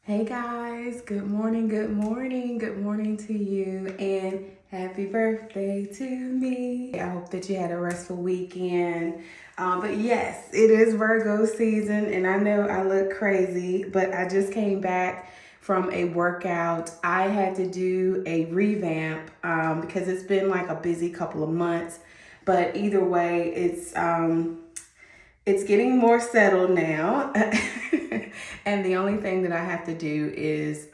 Hey guys, good morning to you, and happy birthday to me. I hope that you had a restful weekend. But yes, it is Virgo season, and I know I look crazy, but I just came back from a workout. I had to do a revamp because it's been like a busy couple of months, but either way, it's getting more settled now. And the only thing that I have to do is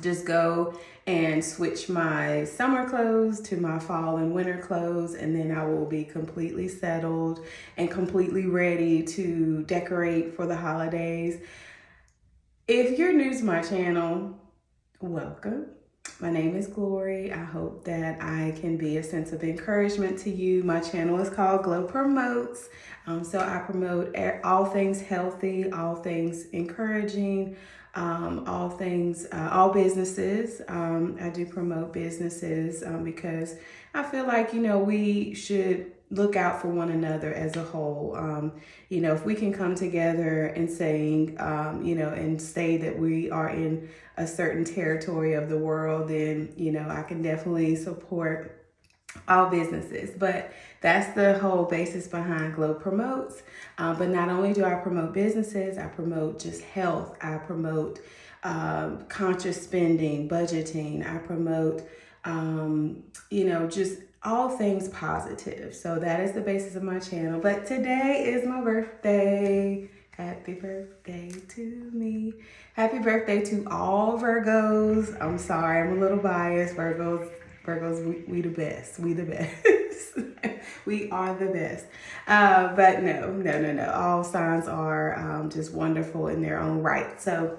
just go and switch my summer clothes to my fall and winter clothes, and then I will be completely settled and completely ready to decorate for the holidays. If you're new to my channel, welcome. My name is Glory. I hope that I can be a sense of encouragement to you. My channel is called Glow Promotes. So I promote all things healthy, all things encouraging, all businesses. I do promote businesses because I feel like, we should look out for one another as a whole. If we can come together and saying, and say that we are in a certain territory of the world, then, I can definitely support all businesses. But that's the whole basis behind Glow Promotes. But not only do I promote businesses, I promote just health. I promote conscious spending, budgeting. I promote, just all things positive. So that is the basis of my channel. But today is my birthday. Happy birthday to me. Happy birthday to all Virgos. I'm sorry, I'm a little biased. Virgos, we the best. We the best. We are the best. But no. All signs are just wonderful in their own right. So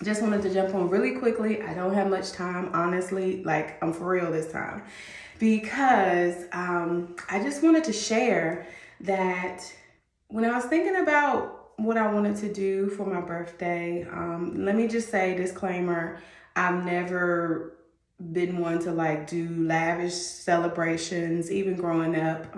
just wanted to jump on really quickly. I don't have much time, honestly. Like, I'm for real this time. Because I just wanted to share that when I was thinking about what I wanted to do for my birthday, let me just say, disclaimer, I've never been one to like do lavish celebrations, even growing up.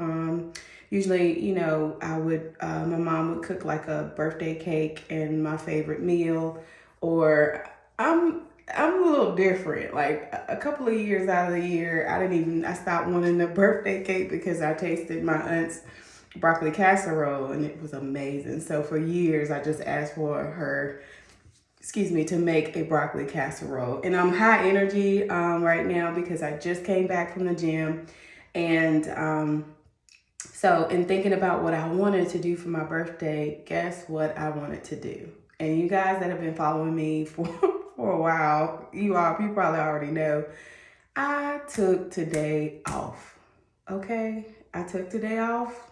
Usually, I would, my mom would cook like a birthday cake and my favorite meal, or I'm a little different. Like a couple of years out of the year, I stopped wanting the birthday cake because I tasted my aunt's broccoli casserole and it was amazing. So for years, I just asked for her, to make a broccoli casserole. And I'm high energy right now because I just came back from the gym. And so in thinking about what I wanted to do for my birthday, guess what I wanted to do? And you guys that have been following me for a while, you probably already know, I took today off. Okay? I took today off.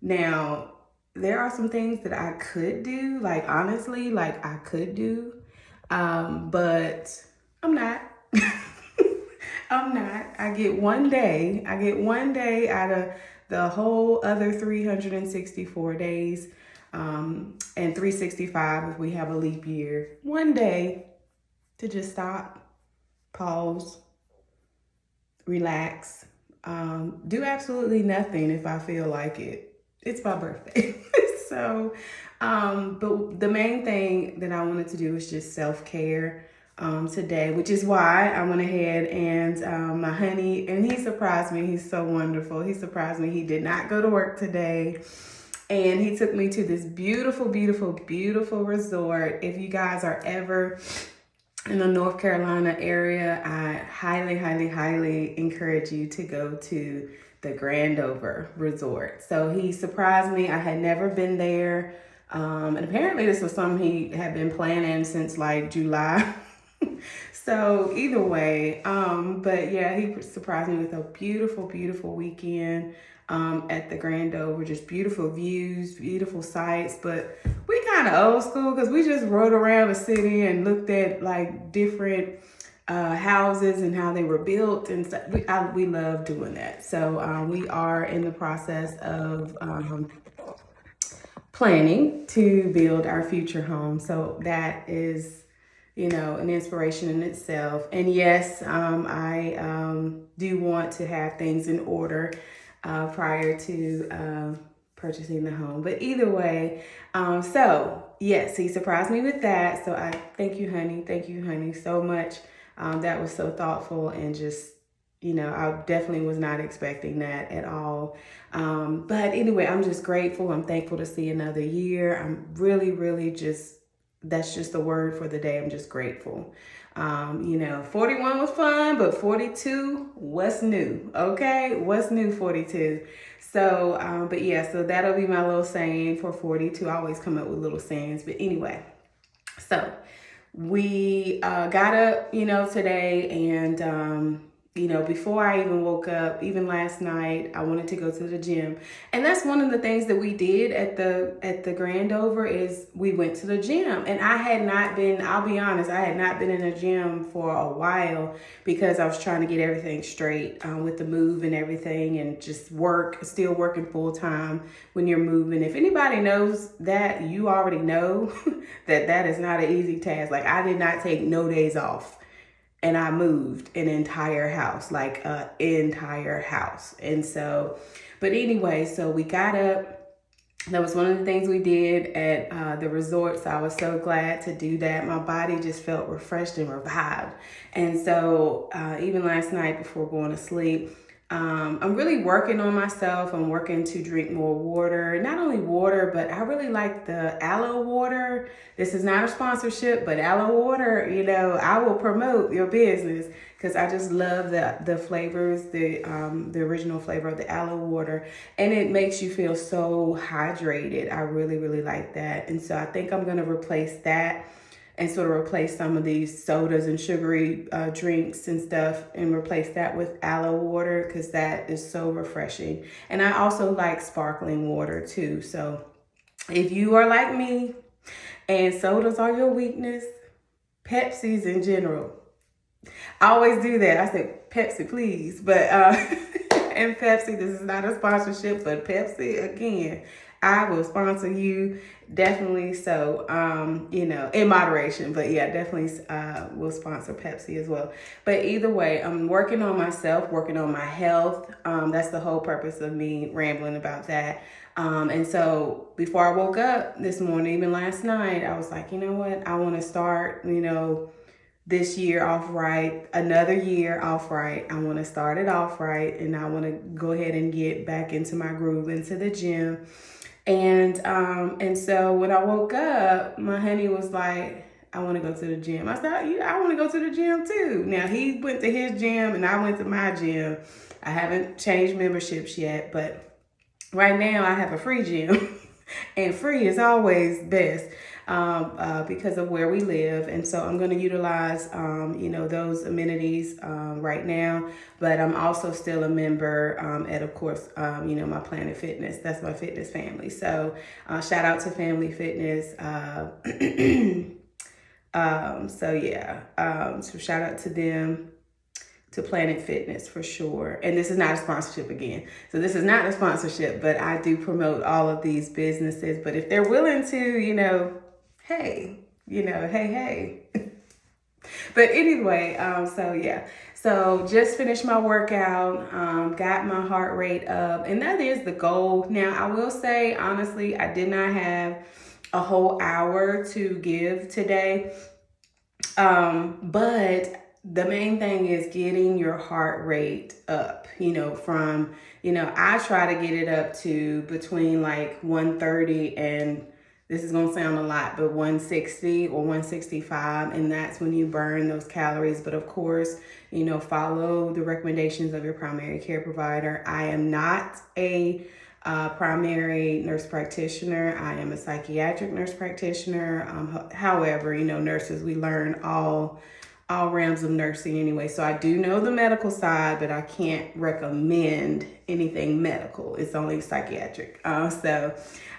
Now, there are some things that I could do, like honestly, like I could do, but I'm not. I'm not. I get one day out of the whole other 364 days, and 365 if we have a leap year. One day to just stop, pause, relax, do absolutely nothing if I feel like it. It's my birthday. So, but the main thing that I wanted to do was just self-care today, which is why I went ahead and my honey, and he surprised me. He's so wonderful. He surprised me. He did not go to work today. And he took me to this beautiful, beautiful, beautiful resort. If you guys are ever in the North Carolina area, I highly, highly, highly encourage you to go to the Grandover Resort. So he surprised me. I had never been there. And apparently this was something he had been planning since like July. So either way, but yeah, he surprised me with a beautiful, beautiful weekend at the Grandover. Just beautiful views, beautiful sights. But we kind of old school because we just rode around the city and looked at like different houses and how they were built and stuff. We love doing that. So we are in the process of planning to build our future home. So that is, an inspiration in itself. And yes, I do want to have things in order prior to purchasing the home. But either way, so yes, he surprised me with that. So I thank you, honey. Thank you, honey, so much. That was so thoughtful and just, I definitely was not expecting that at all. But anyway, I'm just grateful. I'm thankful to see another year. I'm really, really just, that's just the word for the day. I'm just grateful. 41 was fun, but 42, what's new? Okay, what's new, 42? So, but yeah, so that'll be my little saying for 42. I always come up with little sayings, but anyway, so we got up, today, and before I even woke up, even last night, I wanted to go to the gym. And that's one of the things that we did at the Grand Over is we went to the gym. And I had not been, I'll be honest, I had not been in a gym for a while because I was trying to get everything straight with the move and everything, and just still working full time when you're moving. If anybody knows that, you already know that is not an easy task. Like, I did not take no days off. And I moved an entire house, like an entire house. And so, but anyway, so we got up. That was one of the things we did at the resort. So I was so glad to do that. My body just felt refreshed and revived. And so even last night before going to sleep, I'm really working on myself. I'm working to drink more water. Not only water, but I really like the aloe water. This is not a sponsorship, but aloe water, I will promote your business because I just love the flavors, the original flavor of the aloe water. And it makes you feel so hydrated. I really, really like that. And so I think I'm going to replace that and sort of replace some of these sodas and sugary drinks and stuff, and replace that with aloe water because that is so refreshing. And I also like sparkling water too. So if you are like me and sodas are your weakness, Pepsi's in general. I always do that. I say, Pepsi, please. But, and Pepsi, this is not a sponsorship, but Pepsi, again, I will sponsor you. Definitely. So, in moderation, but yeah, definitely will sponsor Pepsi as well. But either way, I'm working on myself, working on my health. That's the whole purpose of me rambling about that. And so before I woke up this morning, even last night, I was like, you know what? I want to start, this year off right, another year off right. I want to start it off right, and I want to go ahead and get back into my groove, into the gym. And so when I woke up, my honey was like, I want to go to the gym. I said, yeah, I want to go to the gym too. Now he went to his gym and I went to my gym. I haven't changed memberships yet, but right now I have a free gym and free is always best. Because of where we live. And so I'm going to utilize, those amenities right now. But I'm also still a member at, of course, my Planet Fitness. That's my fitness family. So shout out to Family Fitness. So shout out to them, to Planet Fitness for sure. And this is not a sponsorship again. So this is not a sponsorship, but I do promote all of these businesses. But if they're willing to, hey. But anyway, so just finished my workout, got my heart rate up, and that is the goal. Now, I will say, honestly, I did not have a whole hour to give today, but the main thing is getting your heart rate up, I try to get it up to between like 130 and, this is going to sound a lot, but 160 or 165. And that's when you burn those calories. But of course, follow the recommendations of your primary care provider. I am not a primary nurse practitioner. I am a psychiatric nurse practitioner. However, nurses, we learn all realms of nursing anyway. So I do know the medical side, but I can't recommend anything medical. It's only psychiatric.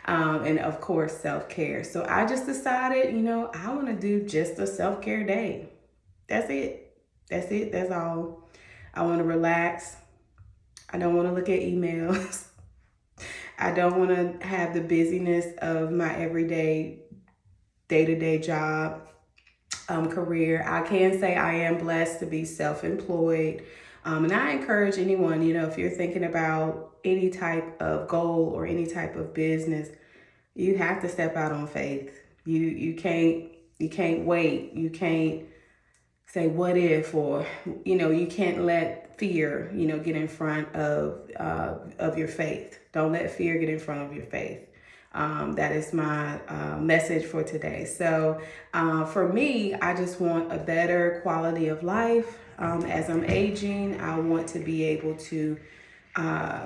And of course, self-care. So I just decided, I want to do just a self-care day. That's it. That's all. I want to relax. I don't want to look at emails. I don't want to have the busyness of my everyday, day-to-day job, career. I can say I am blessed to be self-employed. And I encourage anyone, if you're thinking about any type of goal or any type of business, you have to step out on faith. You can't wait. You can't say what if, or you can't let fear get in front of your faith. Don't let fear get in front of your faith. That is my message for today. So for me, I just want a better quality of life. As I'm aging, I want to be able to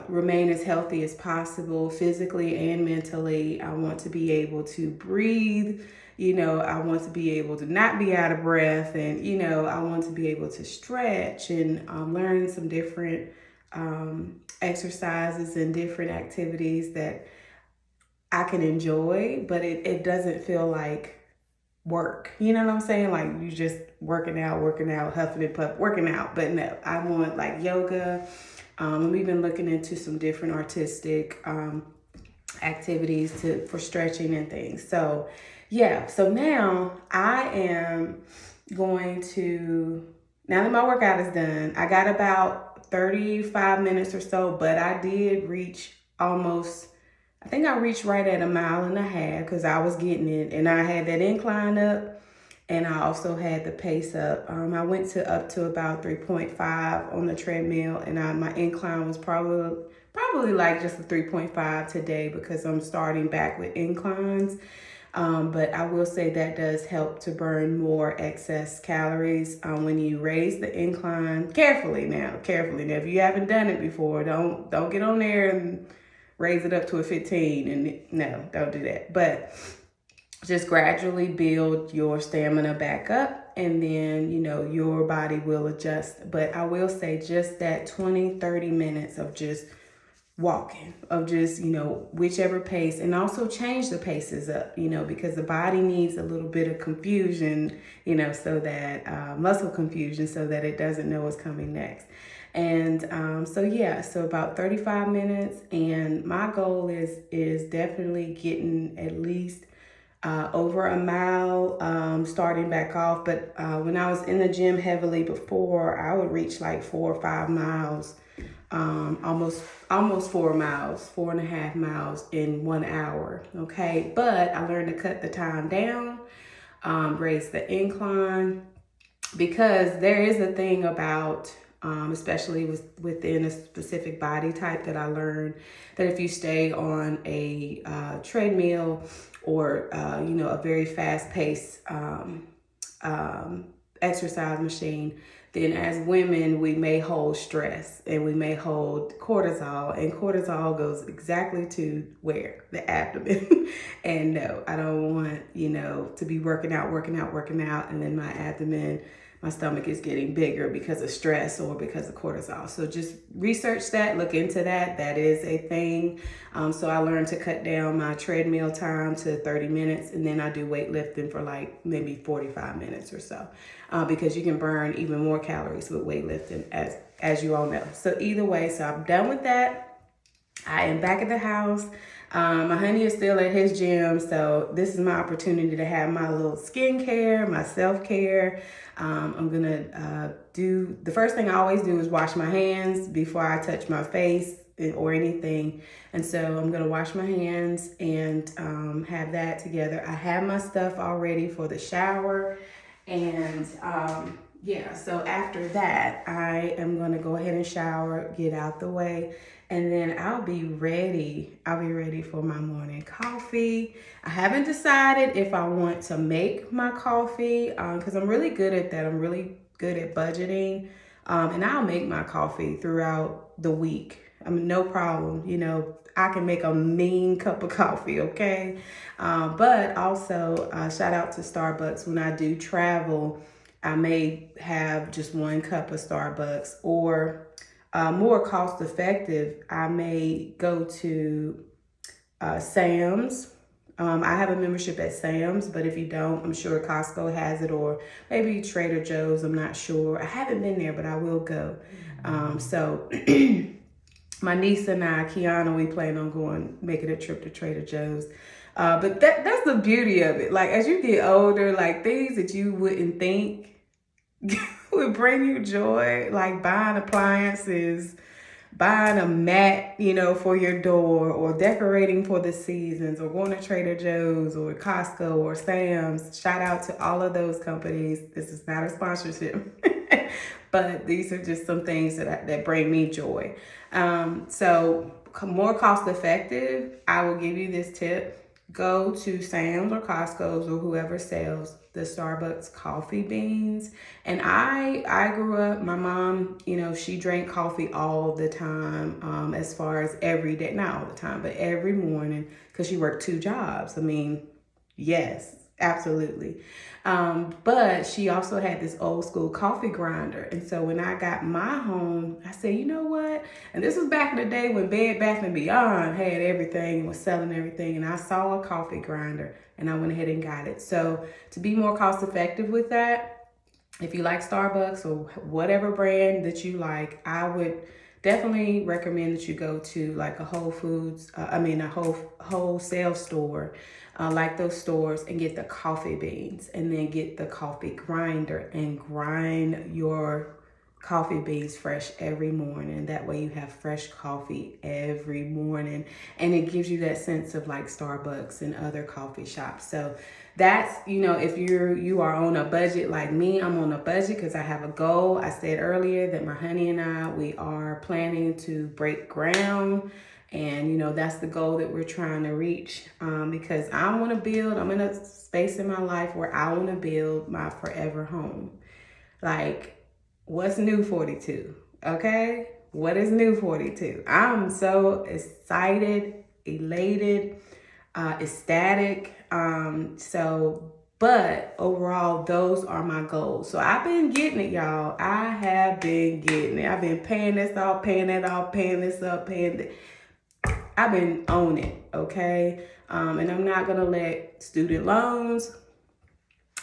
remain as healthy as possible, physically and mentally. I want to be able to breathe. I want to be able to not be out of breath, and I want to be able to stretch and learn some different exercises and different activities that I can enjoy, but it doesn't feel like work. You know what I'm saying? Like you just working out, huffing and puff, working out. But no, I want like yoga. We've been looking into some different artistic activities for stretching and things. So yeah, so now I am going to, now that my workout is done, I got about 35 minutes or so, but I did reach I think I reached right at 1.5 miles because I was getting it, and I had that incline up, and I also had the pace up. I went up to about 3.5 on the treadmill, and my incline was probably like just a 3.5 today because I'm starting back with inclines. But I will say that does help to burn more excess calories when you raise the incline carefully. Now, if you haven't done it before, don't get on there and raise it up to a 15, and no, don't do that. But just gradually build your stamina back up, and then your body will adjust. But I will say just that 20-30 minutes of just walking, of just whichever pace, and also change the paces up, because the body needs a little bit of confusion, so that muscle confusion, so that it doesn't know what's coming next. And so about 35 minutes, and my goal is definitely getting at least over 1 mile, starting back off. But when I was in the gym heavily before, I would reach like 4 or 5 miles, almost 4 miles, 4.5 miles in 1 hour. Okay. But I learned to cut the time down, raise the incline, because there is a thing about, especially within a specific body type, that I learned that if you stay on a treadmill or a very fast-paced exercise machine, then as women we may hold stress and we may hold cortisol, and cortisol goes exactly to where? The abdomen. And no, I don't want to be working out, and then my abdomen, my stomach is getting bigger because of stress or because of cortisol. So just research that, look into that. That is a thing. So I learned to cut down my treadmill time to 30 minutes, and then I do weightlifting for like maybe 45 minutes or so, because you can burn even more calories with weightlifting, as you all know. So either way, so I'm done with that. I am back at the house. My honey is still at his gym, so this is my opportunity to have my little skincare, my self-care. I'm gonna do, the first thing I always do is wash my hands before I touch my face or anything. And so I'm gonna wash my hands and have that together. I have my stuff all ready for the shower. And so after that, I am gonna go ahead and shower, get out the way, and then I'll be ready for my morning coffee. I haven't decided if I want to make my coffee, because I'm really good at that. I'm really good at budgeting, and I'll make my coffee throughout the week. I mean, no problem. I can make a mean cup of coffee, okay? But also, shout out to Starbucks. When I do travel, I may have just 1 cup of Starbucks, or more cost effective, I may go to Sam's. I have a membership at Sam's, but if you don't, I'm sure Costco has it, or maybe Trader Joe's. I'm not sure. I haven't been there, but I will go. So my niece and I, Kiana, we plan on making a trip to Trader Joe's. But that's the beauty of it. Like, as you get older, like things that you wouldn't think would bring you joy, like buying appliances, buying a mat, you know, for your door, or decorating for the seasons, or going to Trader Joe's or Costco or Sam's. Shout out to all of those companies. This is not a sponsorship, but these are just some things that bring me joy. So more cost effective, I will give you this tip. Go to Sam's or Costco's or whoever sells the Starbucks coffee beans. And I grew up, my mom, you know, she drank coffee all the time, as far as every day, not all the time, but every morning, because she worked 2 jobs. I mean, yes, absolutely. But she also had this old school coffee grinder. And so when I got my home, I said, you know what? And this was back in the day when Bed Bath & Beyond had everything and was selling everything. And I saw a coffee grinder and I went ahead and got it. So to be more cost effective with that, if you like Starbucks or whatever brand that you like, I would definitely recommend that you go to like a Whole Foods, a wholesale store, like those stores, and get the coffee beans, and then get the coffee grinder and grind your coffee beans fresh every morning. That way you have fresh coffee every morning, and it gives you that sense of like Starbucks and other coffee shops. So that's, you know, if you are on a budget like me, I'm on a budget because I have a goal. I said earlier that my honey and I, we are planning to break ground. And, you know, that's the goal that we're trying to reach, because I want to build, I'm in a space in my life where I want to build my forever home. Like, what's new 42? Okay? What is new 42? I'm so excited, elated, ecstatic. But overall, those are my goals. So I've been getting it, y'all. I have been getting it. I've been paying this off, paying that off, paying this up, paying that. I've been on it, okay? And I'm not gonna let student loans,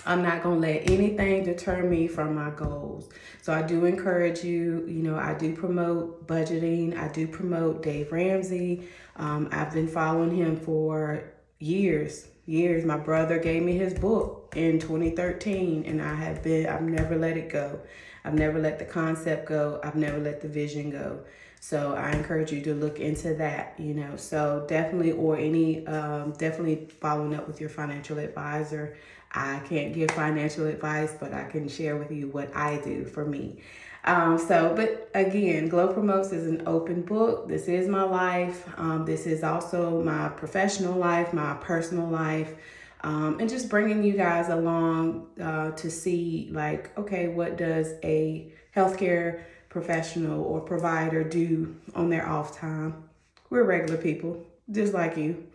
I'm not gonna let anything deter me from my goals. So I do encourage you, you know, I do promote budgeting. I do promote Dave Ramsey. I've been following him for years. My brother gave me his book in 2013, and I've never let it go. I've never let the concept go. I've never let the vision go. So I encourage you to look into that, you know. So definitely, or definitely following up with your financial advisor. I can't give financial advice, but I can share with you what I do for me. But again, Glow Promotes is an open book. This is my life. This is also my professional life, my personal life, and just bringing you guys along to see, like, okay, what does a healthcare professional or provider do on their off time? We're regular people, just like you.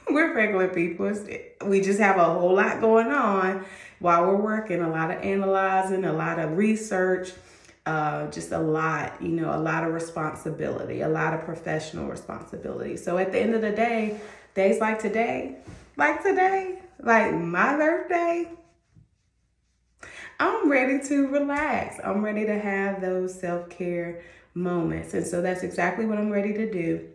We're regular people. We just have a whole lot going on while we're working, a lot of analyzing, a lot of research, just a lot, you know, a lot of responsibility, a lot of professional responsibility. So at the end of the day, days like today, like my birthday, I'm ready to relax. I'm ready to have those self-care moments. And so that's exactly what I'm ready to do.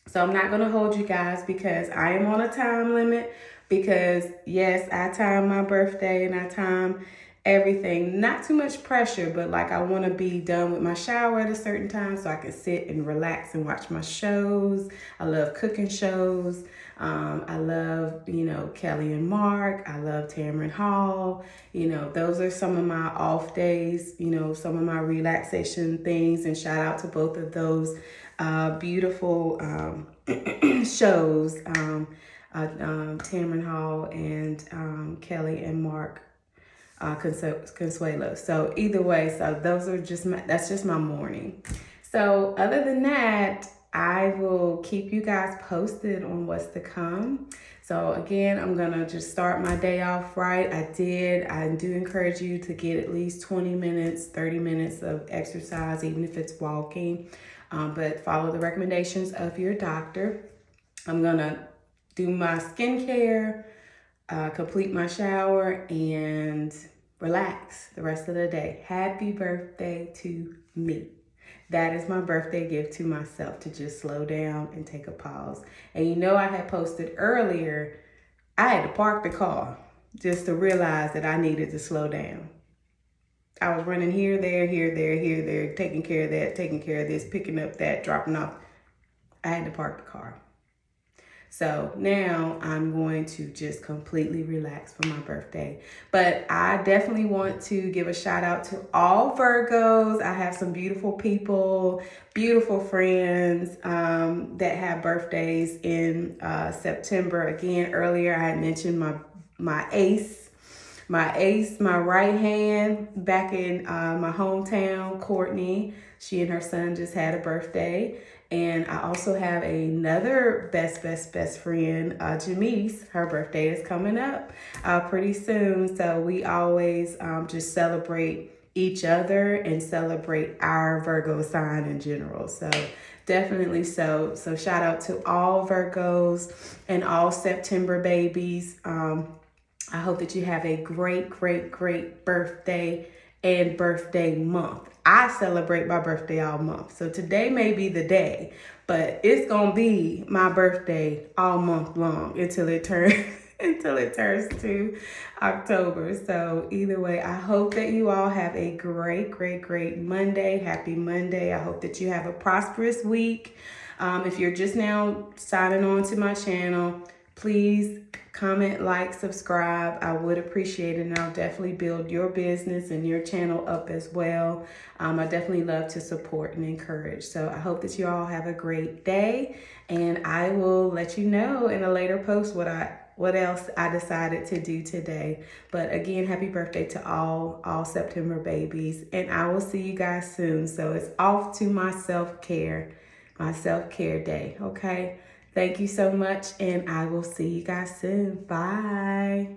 So I'm not going to hold you guys because I am on a time limit, because yes, I time my birthday and I time everything. Not too much pressure, but like I want to be done with my shower at a certain time so I can sit and relax and watch my shows. I love cooking shows. I love, you know, Kelly and Mark. I love Tamron Hall. You know, those are some of my off days, you know, some of my relaxation things. And shout out to both of those beautiful shows, Tamron Hall and Kelly and Mark Consuelo. So either way, so those are that's just my morning. So other than that, I will keep you guys posted on what's to come. So again, I'm gonna just start my day off right. I do encourage you to get at least 20 minutes, 30 minutes of exercise, even if it's walking. But follow the recommendations of your doctor. I'm gonna do my skincare, complete my shower, and relax the rest of the day. Happy birthday to me. That is my birthday gift to myself, to just slow down and take a pause. And you know, I had posted earlier, I had to park the car just to realize that I needed to slow down. I was running here, there, taking care of that, taking care of this, picking up that, dropping off. I had to park the car. So now I'm going to just completely relax for my birthday. But I definitely want to give a shout out to all Virgos. I have some beautiful people, beautiful friends that have birthdays in September. Again, earlier I had mentioned my ace, my right hand back in my hometown, Courtney. She and her son just had a birthday. And I also have another best friend, Janice. Her birthday is coming up pretty soon. So we always just celebrate each other and celebrate our Virgo sign in general. So definitely so. So shout out to all Virgos and all September babies. I hope that you have a great birthday and birthday month. I celebrate my birthday all month. So today may be the day, but it's going to be my birthday all month long until it turns to October. So either way, I hope that you all have a great Monday. Happy Monday. I hope that you have a prosperous week. If you're just now signing on to my channel, please comment, like, subscribe. I would appreciate it, and I'll definitely build your business and your channel up as well. I definitely love to support and encourage. So I hope that you all have a great day, and I will let you know in a later post what else I decided to do today. But again, happy birthday to all September babies, and I will see you guys soon. So it's off to my self-care day, okay? Thank you so much, and I will see you guys soon. Bye.